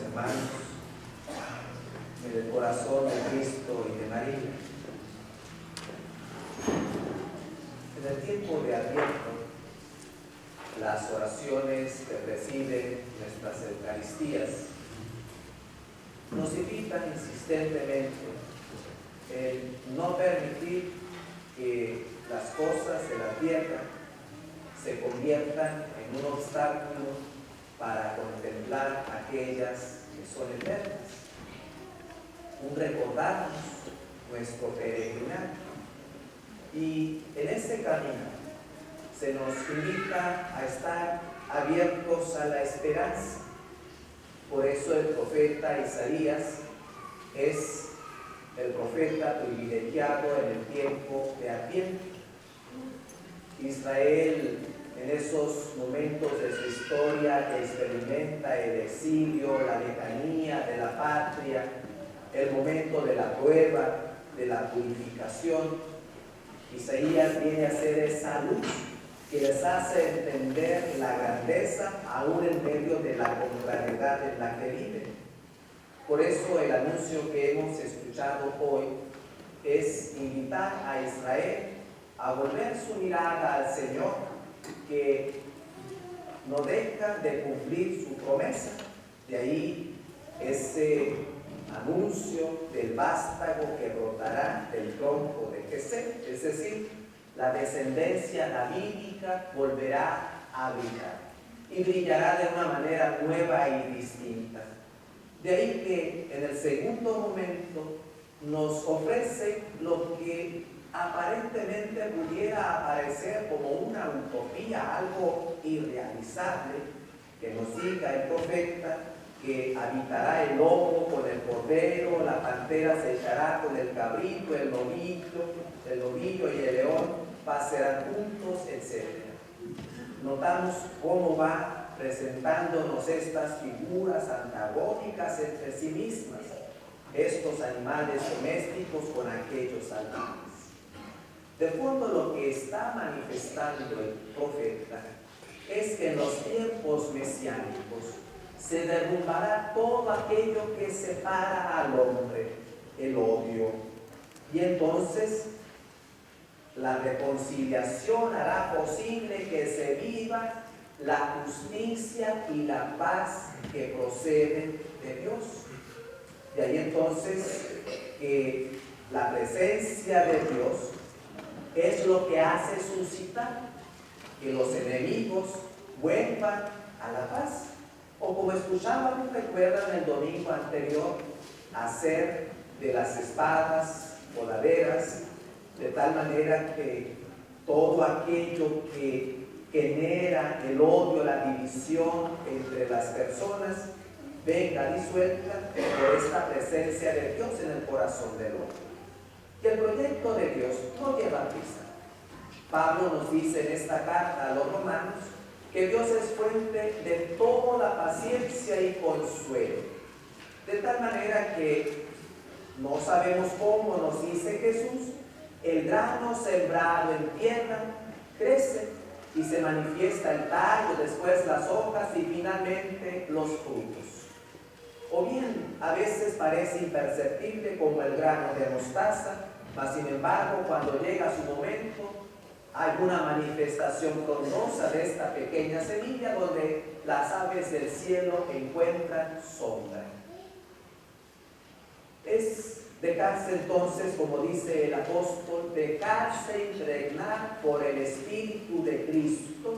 hermanos, en el corazón de Cristo y de María. En el tiempo de Adviento, las oraciones que presiden nuestras Eucaristías nos invitan insistentemente el no permitir que las cosas de la tierra se conviertan en un obstáculo para contemplar aquellas que son eternas, un recordarnos nuestro peregrinar. Y en ese camino se nos invita a estar abiertos a la esperanza. Por eso el profeta Isaías es el profeta privilegiado en el tiempo de Adviento. Israel, en esos momentos de su historia que experimenta el exilio, la lejanía de la patria, el momento de la prueba, de la purificación, Isaías viene a ser esa luz que les hace entender la grandeza aún en medio de la contrariedad en la que viven. Por eso el anuncio que hemos escuchado hoy es invitar a Israel a volver su mirada al Señor, que no deja de cumplir su promesa. De ahí ese anuncio del vástago que brotará del tronco de Jesé, es decir, la descendencia davídica volverá a brillar y brillará de una manera nueva y distinta. De ahí que en el segundo momento nos ofrece lo que aparentemente pudiera aparecer como una utopía, algo irrealizable, que nos diga el profeta que habitará el lobo con el cordero, la pantera se echará con el cabrito, el novillo y el león pasarán juntos, etc. Notamos cómo va presentándonos estas figuras antagónicas entre sí mismas, estos animales domésticos con aquellos salvajes. De fondo, lo que está manifestando el profeta es que en los tiempos mesiánicos se derrumbará todo aquello que separa al hombre, el odio, y entonces la reconciliación hará posible que se viva la justicia y la paz que proceden de Dios. De ahí entonces que la presencia de Dios es lo que hace suscitar que los enemigos vuelvan a la paz. O como escuchábamos, recuerdan el domingo anterior, hacer de las espadas voladeras, de tal manera que todo aquello que genera el odio, la división entre las personas, venga disuelta por esta presencia de Dios en el corazón del hombre. Y el proyecto de Dios no lleva prisa. Pablo nos dice en esta carta a los romanos que Dios es fuente de toda la paciencia y consuelo. De tal manera que no sabemos cómo, nos dice Jesús, el grano sembrado en tierra crece y se manifiesta el tallo, después las hojas y finalmente los frutos. O bien, a veces parece imperceptible como el grano de mostaza, mas sin embargo, cuando llega su momento, hay una manifestación frondosa de esta pequeña semilla donde las aves del cielo encuentran sombra. Es dejarse entonces, como dice el apóstol, dejarse impregnar por el Espíritu de Cristo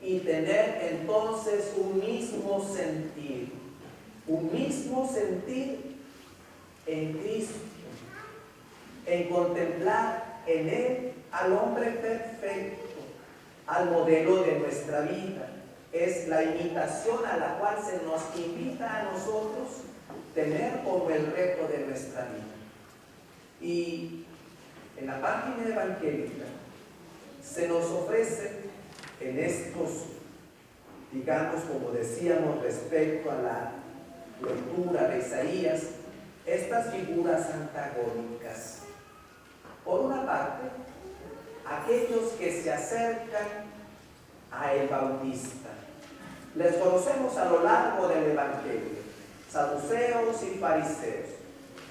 y tener entonces un mismo sentir en Cristo, en contemplar en Él al hombre perfecto, al modelo de nuestra vida. Es la imitación a la cual se nos invita a nosotros tener como el reto de nuestra vida. Y en la página evangélica se nos ofrece en estos, digamos, como decíamos respecto a la lectura de Isaías, estas figuras antagónicas. Por una parte, aquellos que se acercan a el Bautista. Les conocemos a lo largo del Evangelio. saduceos y fariseos,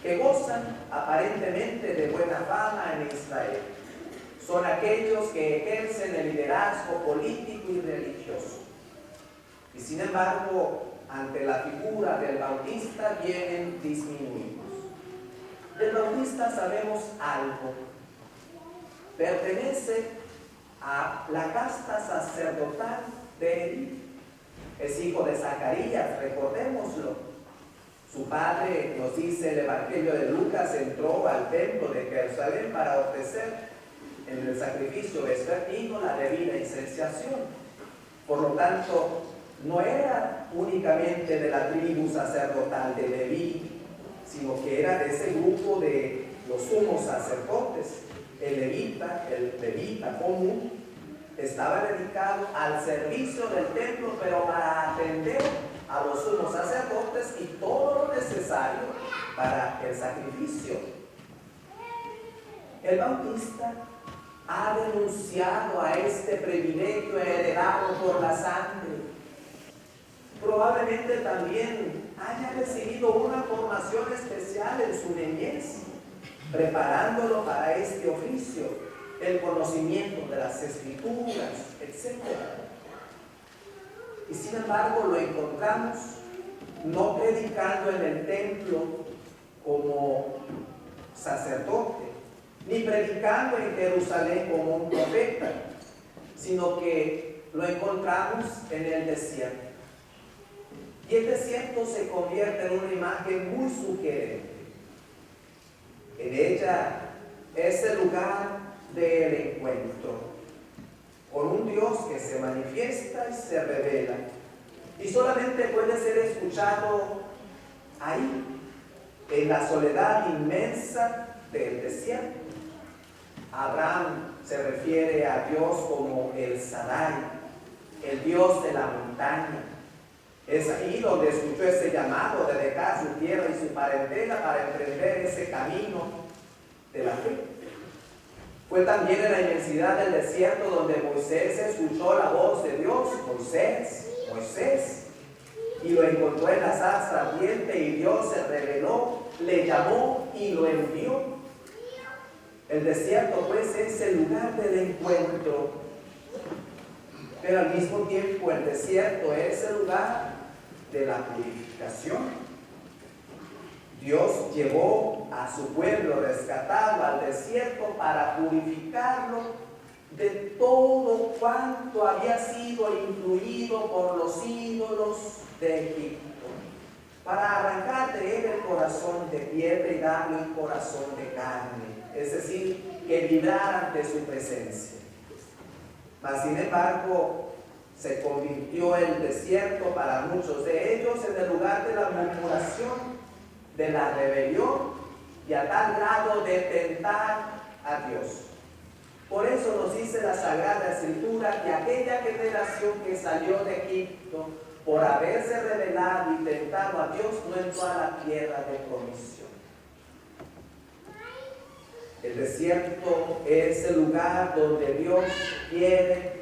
que gozan aparentemente de buena fama en Israel. Son aquellos que ejercen el liderazgo político y religioso. Y sin embargo, ante la figura del Bautista vienen disminuidos. Del Bautista sabemos algo. Pertenece a la casta sacerdotal de Elí. Es hijo de Zacarías, recordémoslo. Su padre, nos dice el Evangelio de Lucas, entró al templo de Jerusalén para ofrecer en el sacrificio vespertino la debida iniciación. Por lo tanto, no era únicamente de la tribu sacerdotal de Leví, sino que era de ese grupo de los sumos sacerdotes. El levita común estaba dedicado al servicio del templo, pero para atender a los sumos sacerdotes y todo lo necesario para el sacrificio. El Bautista ha denunciado a este privilegio heredado por la sangre. Probablemente también haya recibido una formación especial en su niñez, preparándolo para este oficio, el conocimiento de las escrituras, etc. Y sin embargo lo encontramos no predicando en el templo como sacerdote, ni predicando en Jerusalén como un profeta, sino que lo encontramos en el desierto. Y el desierto se convierte en una imagen muy sugerente. En ella es el lugar del encuentro con un Dios que se manifiesta y se revela, y solamente puede ser escuchado ahí, en la soledad inmensa del desierto. Abraham se refiere a Dios como el Shaddai, el Dios de la montaña. Es ahí donde escuchó ese llamado de dejar su tierra y su parentela para emprender ese camino de la fe. Fue también en la inmensidad del desierto donde Moisés escuchó la voz de Dios. Moisés, y lo encontró en la zarza ardiente, y Dios se reveló, le llamó y lo envió. El desierto pues es el lugar del encuentro, pero al mismo tiempo el desierto es el lugar de la purificación. Dios llevó a su pueblo rescatado al desierto para purificarlo de todo cuanto había sido influido por los ídolos de Egipto, para arrancar de él el corazón de piedra y darle un corazón de carne, es decir, que vibrara ante su presencia. Mas sin embargo, se convirtió el desierto para muchos de ellos en el lugar de la murmuración, de la rebelión, y a tal grado de tentar a Dios. Por eso nos dice la Sagrada Escritura que aquella generación que salió de Egipto, por haberse rebelado y tentado a Dios, no entró a la tierra de promisión. El desierto es el lugar donde Dios quiere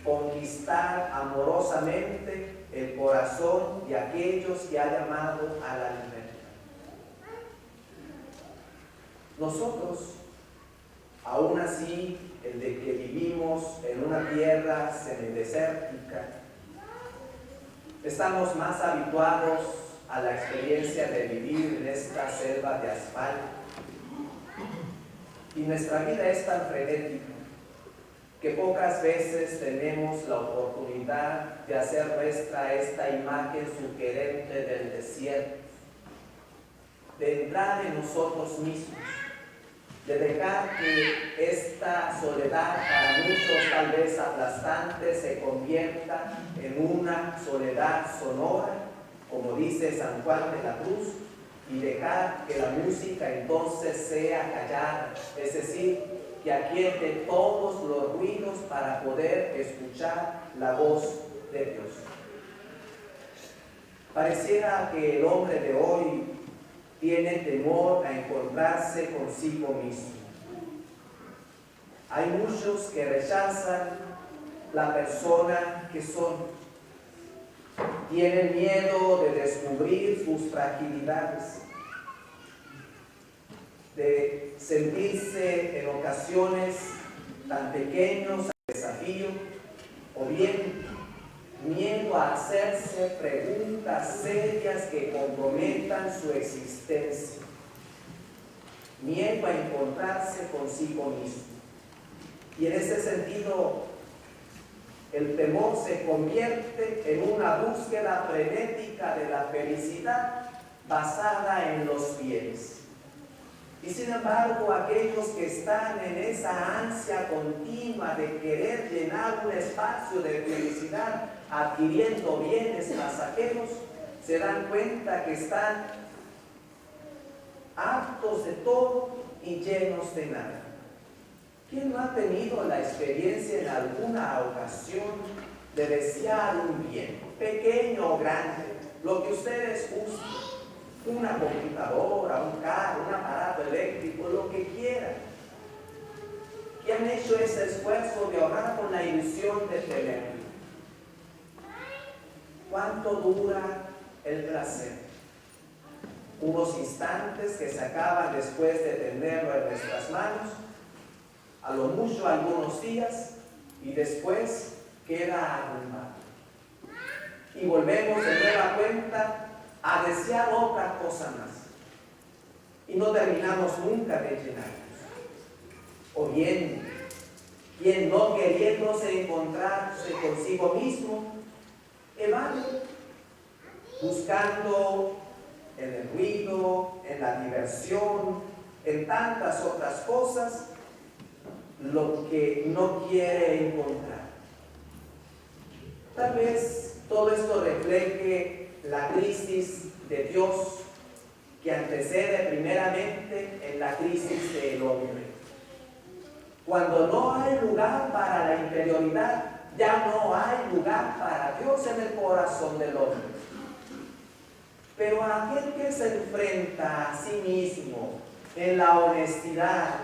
conquistar amorosamente el corazón de aquellos que ha llamado a la libertad. Nosotros, aún así, el de que vivimos en una tierra semidesértica, estamos más habituados a la experiencia de vivir en esta selva de asfalto. Y nuestra vida es tan frenética que pocas veces tenemos la oportunidad de hacer nuestra esta imagen sugerente del desierto, de entrar en nosotros mismos, de dejar que esta soledad, para muchos tal vez aplastante, se convierta en una soledad sonora, como dice San Juan de la Cruz, y dejar que la música entonces sea callada, es decir, que aquiete todos los ruidos para poder escuchar la voz de Dios. Pareciera que el hombre de hoy tiene temor a encontrarse consigo mismo. Hay muchos que rechazan la persona que son. tienen miedo de descubrir sus fragilidades, de sentirse en ocasiones tan pequeños al desafío, o bien miedo a hacerse preguntas serias que comprometan su existencia, miedo a encontrarse consigo mismo. Y en ese sentido, el temor se convierte en una búsqueda frenética de la felicidad basada en los bienes. Y sin embargo, aquellos que están en esa ansia continua de querer llenar un espacio de felicidad adquiriendo bienes pasajeros, se dan cuenta que están hartos de todo y llenos de nada. ¿Quién no ha tenido la experiencia en alguna ocasión de desear un bien, pequeño o grande, lo que ustedes gusten? Una computadora, un carro, un aparato eléctrico, lo que quieran. Que han hecho ese esfuerzo de ahorrar con la ilusión de tenerlo. ¿Cuánto dura el placer? Unos instantes que se acaban después de tenerlo en nuestras manos, a lo mucho algunos días, y después queda arrumbado. Y volvemos de nueva cuenta a desear otra cosa más. Y no terminamos nunca de llenarnos. O bien, quien no queriéndose encontrarse consigo mismo, evade, buscando en el ruido, en la diversión, en tantas otras cosas, lo que no quiere encontrar. Tal vez todo esto refleje la crisis de Dios que antecede primeramente en la crisis del hombre. Cuando no hay lugar para la interioridad, ya no hay lugar para Dios en el corazón del hombre. Pero aquel que se enfrenta a sí mismo en la honestidad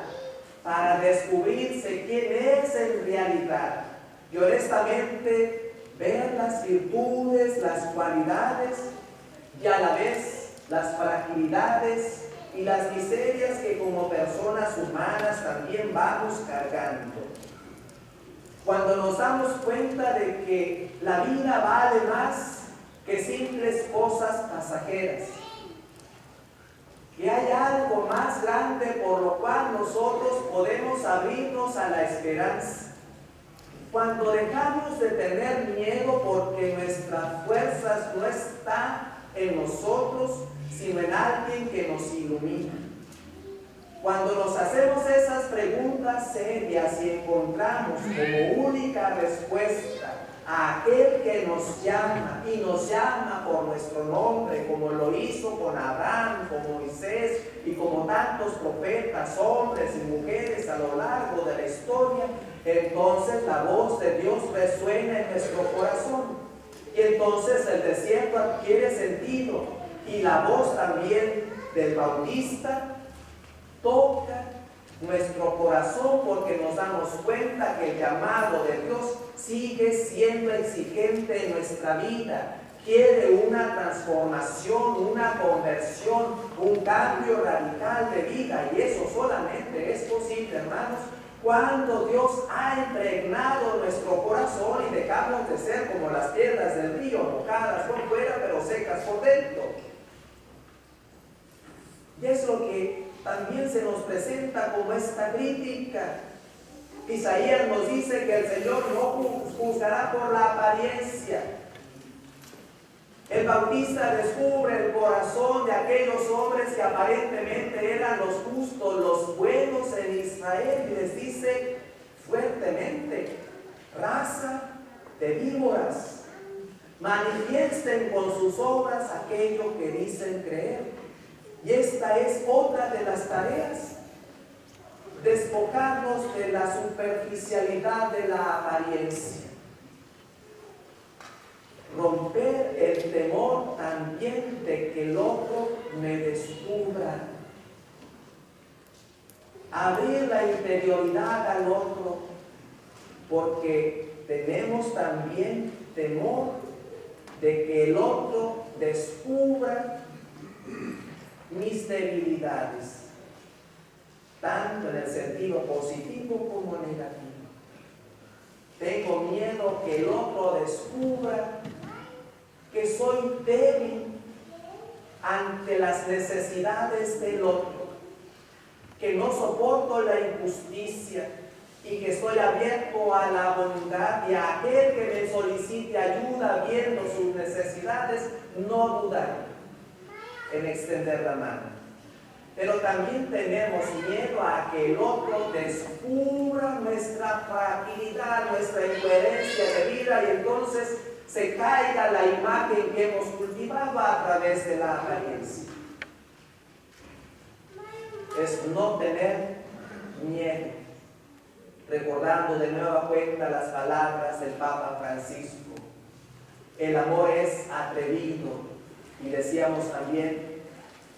para descubrirse quién es en realidad y honestamente ver las virtudes, las cualidades y a la vez las fragilidades y las miserias que como personas humanas también vamos cargando. Cuando nos damos cuenta de que la vida vale más que simples cosas pasajeras, que hay algo más grande por lo cual nosotros podemos abrirnos a la esperanza. Cuando dejamos de tener miedo porque nuestras fuerzas no están en nosotros, sino en alguien que nos ilumina. Cuando nos hacemos esas preguntas serias y encontramos como única respuesta a aquel que nos llama y nos llama por nuestro nombre, como lo hizo con Abraham, con Moisés y como tantos profetas, hombres y mujeres a lo largo de la historia, entonces la voz de Dios resuena en nuestro corazón. Y entonces el desierto adquiere sentido y la voz también del Bautista toca nuestro corazón porque nos damos cuenta que el llamado de Dios sigue siendo exigente en nuestra vida. Quiere una transformación, una conversión, un cambio radical de vida, y eso solamente es posible, hermanos, cuando Dios ha impregnado nuestro corazón y dejamos de ser como las piedras del río, mojadas por fuera pero secas por dentro. Y es lo que también se nos presenta como esta crítica. Isaías nos dice que el Señor no juzgará por la apariencia. El Bautista descubre el corazón de aquellos hombres que aparentemente eran los justos, los buenos en Israel, y les dice fuertemente: raza de víboras, manifiesten con sus obras aquello que dicen creer. Y esta es otra de las tareas: despojarnos de la superficialidad de la apariencia, romper el temor también de que el otro me descubra, abrir la interioridad al otro, porque tenemos también temor de que el otro descubra mis debilidades, tanto en el sentido positivo como negativo. Tengo miedo que el otro descubra que soy débil ante las necesidades del otro, que no soporto la injusticia y que estoy abierto a la bondad, y a aquel que me solicite ayuda viendo sus necesidades, no dudaré en extender la mano. Pero también tenemos miedo a que el otro descubra nuestra fragilidad, nuestra incoherencia de vida, y entonces se caiga la imagen que hemos cultivado a través de la apariencia. Es no tener miedo, recordando de nueva cuenta las palabras del Papa Francisco. El amor es atrevido, y decíamos también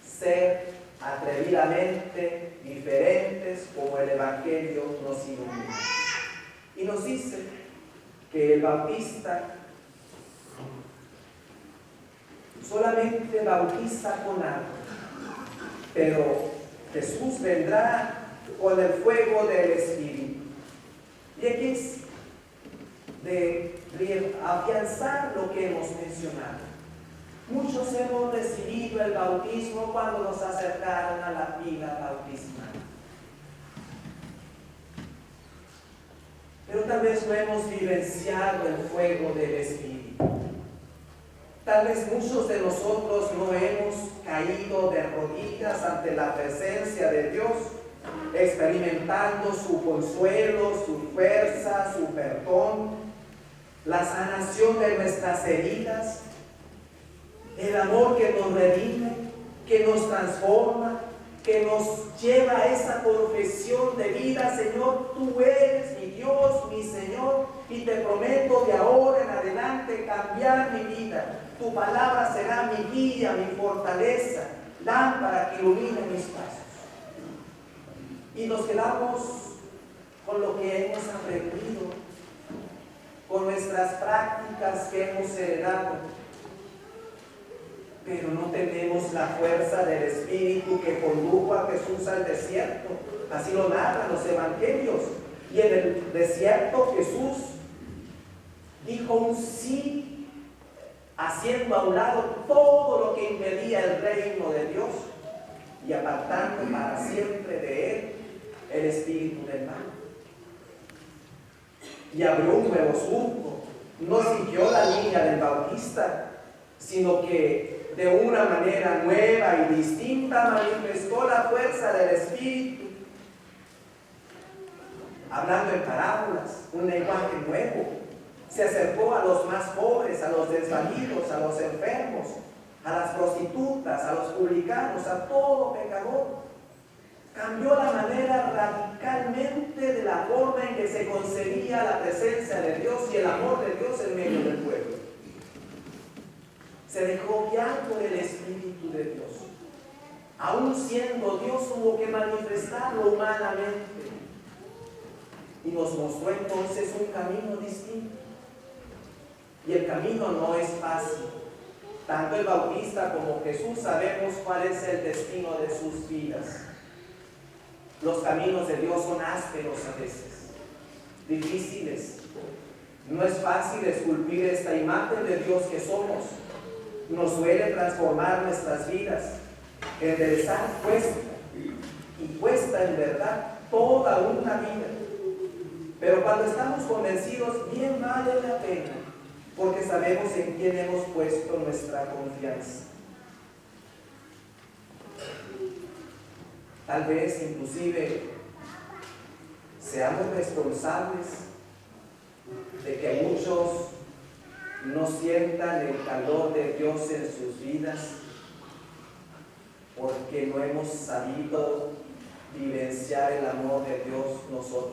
ser atrevidamente diferentes como el Evangelio nos ilumina. Y nos dice que el bautista solamente bautiza con agua, pero Jesús vendrá con el fuego del Espíritu. Y aquí es de afianzar lo que hemos mencionado. Muchos hemos recibido el bautismo cuando nos acercaron a la pila bautismal, pero tal vez no hemos vivenciado el fuego del Espíritu. Tal vez muchos de nosotros no hemos caído de rodillas ante la presencia de Dios, experimentando su consuelo, su fuerza, su perdón, la sanación de nuestras heridas, el amor que nos redime, que nos transforma, que nos lleva a esa confesión de vida: Señor, tú eres mi Dios, mi Señor, y te prometo de ahora en adelante cambiar mi vida. Tu palabra será mi guía, mi fortaleza, lámpara que ilumine mis pasos. Y nos quedamos con lo que hemos aprendido, con nuestras prácticas que hemos heredado, pero no tenemos la fuerza del Espíritu que condujo a Jesús al desierto. Así lo narran los evangelios. Y en el desierto Jesús dijo un sí, haciendo a un lado todo lo que impedía el reino de Dios y apartando para siempre de él el espíritu del mal. Y abrió un nuevo surco. No siguió la línea del Bautista, sino que de una manera nueva y distinta manifestó la fuerza del Espíritu, hablando en parábolas, un lenguaje nuevo. Se acercó a los más pobres, a los desvalidos, a los enfermos, a las prostitutas, a los publicanos, a todo pecador. Cambió la manera radicalmente de la forma en que se concebía la presencia de Dios y el amor de Dios en medio del pueblo. Se dejó guiar por el Espíritu de Dios. Aún siendo Dios, tuvo que manifestarlo humanamente. Y nos mostró entonces un camino distinto. Y el camino no es fácil. Tanto el Bautista como Jesús sabemos cuál es el destino de sus vidas. Los caminos de Dios son ásperos a veces, difíciles. No es fácil esculpir esta imagen de Dios que somos. Nos suele transformar nuestras vidas. Enderezar cuesta, y cuesta en verdad toda una vida. Pero cuando estamos convencidos, bien vale la pena, porque sabemos en quién hemos puesto nuestra confianza. Tal vez inclusive seamos responsables de que muchos no sientan el calor de Dios en sus vidas, porque no hemos sabido vivenciar el amor de Dios nosotros.